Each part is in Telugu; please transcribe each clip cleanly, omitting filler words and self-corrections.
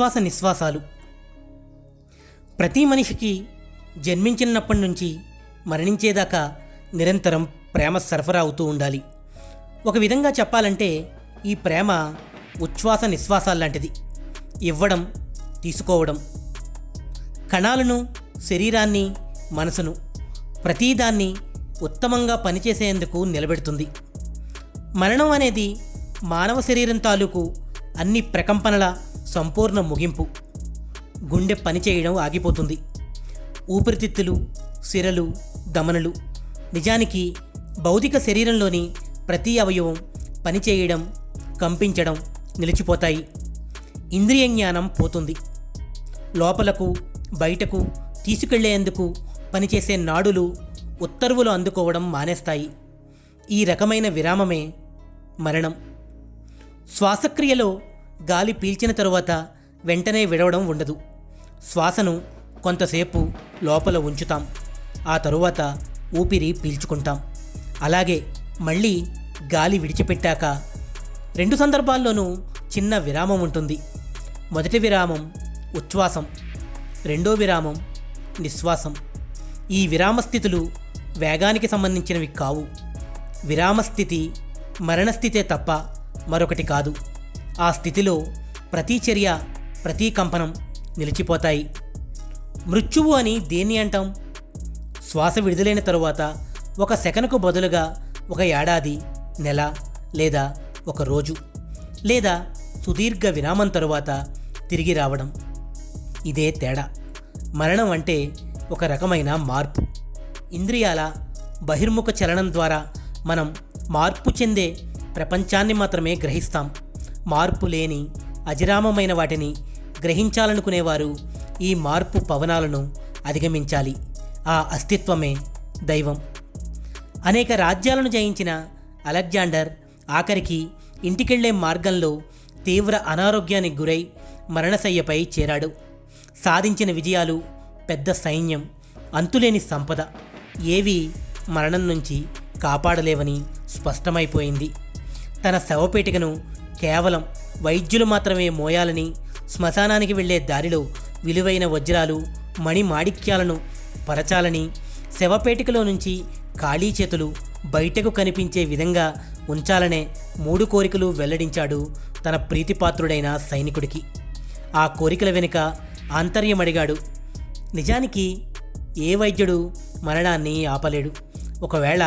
ఉచ్ఛ్వాస నిశ్వాసాలు. ప్రతి మనిషికి జన్మించినప్పటి నుంచి మరణించేదాకా నిరంతరం ప్రేమ సరఫరా అవుతూ ఉండాలి. ఒక విధంగా చెప్పాలంటే ఈ ప్రేమ ఉచ్ఛ్వాస నిశ్వాసాలు లాంటిది. ఇవ్వడం, తీసుకోవడం, కణాలను, శరీరాన్ని, మనసును, ప్రతిదాన్ని ఉత్తమంగా పనిచేసేందుకు నిలబెడుతుంది. మరణం అనేది మానవ శరీరం తాలూకు అన్ని ప్రకంపనల సంపూర్ణ ముగింపు. గుండె పనిచేయడం ఆగిపోతుంది. ఊపిరితిత్తులు, సిరలు, ధమనులు, నిజానికి భౌతిక శరీరంలోని ప్రతి అవయవం పనిచేయడం, కంపించడం నిలిచిపోతాయి. ఇంద్రియ జ్ఞానం పోతుంది. లోపలకు, బయటకు తీసుకెళ్లేందుకు పనిచేసే నాడులు ఉత్తర్వులు అందుకోవడం మానేస్తాయి. ఈ రకమైన విరామమే మరణం. శ్వాసక్రియలో గాలి పీల్చిన తరువాత వెంటనే విడవడం ఉండదు. శ్వాసను కొంతసేపు లోపల ఉంచుతాం, ఆ తరువాత ఊపిరి పీల్చుకుంటాం. అలాగే మళ్ళీ గాలి విడిచిపెట్టాక 2 సందర్భాల్లోనూ చిన్న విరామం ఉంటుంది. మొదటి విరామం ఉచ్ఛ్వాసం, రెండో విరామం నిశ్వాసం. ఈ విరామస్థితులు వేగానికి సంబంధించినవి కావు. విరామస్థితి మరణస్థితే తప్ప మరొకటి కాదు. ఆ స్థితిలో ప్రతి చర్య, ప్రతి కంపనం నిలిచిపోతాయి. మృత్యువు అని దేన్ని అంటాం? శ్వాస విడుదలైన తరువాత 1 సెకనుకు బదులుగా 1 ఏడాది, నెల లేదా 1 రోజు లేదా సుదీర్ఘ విరామం తరువాత తిరిగి రావడం. ఇదే తేడా. మరణం అంటే ఒక రకమైన మార్పు. ఇంద్రియాల బహిర్ముఖ చలనం ద్వారా మనం మార్పు చెందే ప్రపంచాన్ని మాత్రమే గ్రహిస్తాం. మార్పు లేని అజరామమైన వాటిని గ్రహించాలనుకునేవారు ఈ మార్పు పవనాలను అధిగమించాలి. ఆ అస్తిత్వమే దైవం. అనేక రాజ్యాలను జయించిన అలెగ్జాండర్ ఆఖరికి ఇంటికెళ్లే మార్గంలో తీవ్ర అనారోగ్యానికి గురై మరణశయ్యపై చేరాడు. సాధించిన విజయాలు, పెద్ద సైన్యం, అంతులేని సంపద ఏవీ మరణం నుంచి కాపాడలేవని స్పష్టమైపోయింది. తన శవపేటికను కేవలం వైద్యులు మాత్రమే మోయాలని, శ్మశానానికి వెళ్లే దారిలో విలువైన వజ్రాలు, మణిమాణిక్యాలను పరచాలని, శవపేటికలో నుంచి ఖాళీ చేతులు బయటకు కనిపించే విధంగా ఉంచాలనే 3 కోరికలు వెల్లడించాడు తన ప్రీతిపాత్రుడైన సైనికుడికి. ఆ కోరికల వెనుక ఆంతర్యమడిగాడు. నిజానికి ఏ వైద్యుడు మరణాన్ని ఆపలేడు. ఒకవేళ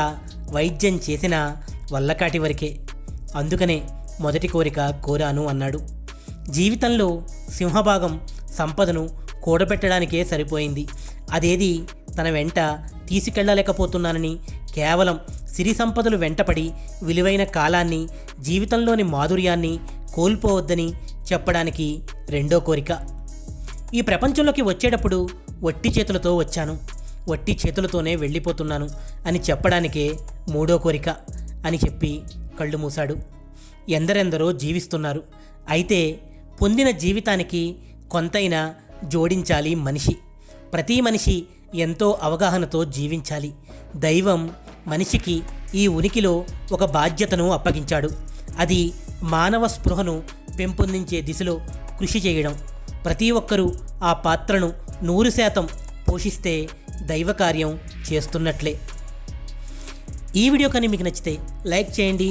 వైద్యం చేసినా వల్లకాటి వరకే. అందుకనే మొదటి కోరిక కోరాను అన్నాడు. జీవితంలో సింహభాగం సంపదను కూడబెట్టడానికే సరిపోయింది. అదేది తన వెంట తీసుకెళ్లలేకపోతున్నానని, కేవలం సిరి సంపదలు వెంటపడి విలువైన కాలాన్ని, జీవితంలోని మాధుర్యాన్ని కోల్పోవద్దని చెప్పడానికి రెండో కోరిక. ఈ ప్రపంచంలోకి వచ్చేటప్పుడు వట్టి చేతులతో వచ్చాను, వట్టి చేతులతోనే వెళ్ళిపోతున్నాను అని చెప్పడానికే 3వ కోరిక అని చెప్పి కళ్ళు మూశాడు. ఎందరెందరో జీవిస్తున్నారు. అయితే పొందిన జీవితానికి కొంతైనా జోడించాలి మనిషి. ప్రతి మనిషి ఎంతో అవగాహనతో జీవించాలి. దైవం మనిషికి ఈ ఉనికిలో ఒక బాధ్యతను అప్పగించాడు. అది మానవ స్పృహను పెంపొందించే దిశలో కృషి చేయడం. ప్రతి ఒక్కరూ ఆ పాత్రను 100% పోషిస్తే దైవకార్యం చేస్తున్నట్లే. ఈ వీడియో కానీ మీకు నచ్చితే లైక్ చేయండి,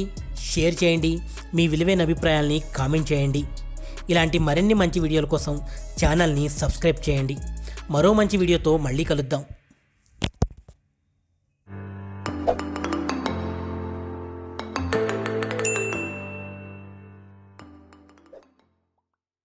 షేర్ చేయండి, మీ విలువైన అభిప్రాయాల్ని కామెంట్ చేయండి. ఇలాంటి మరిన్ని మంచి వీడియోల కోసం ఛానల్ని సబ్స్క్రైబ్ చేయండి. మరో మంచి వీడియోతో మళ్ళీ కలుద్దాం.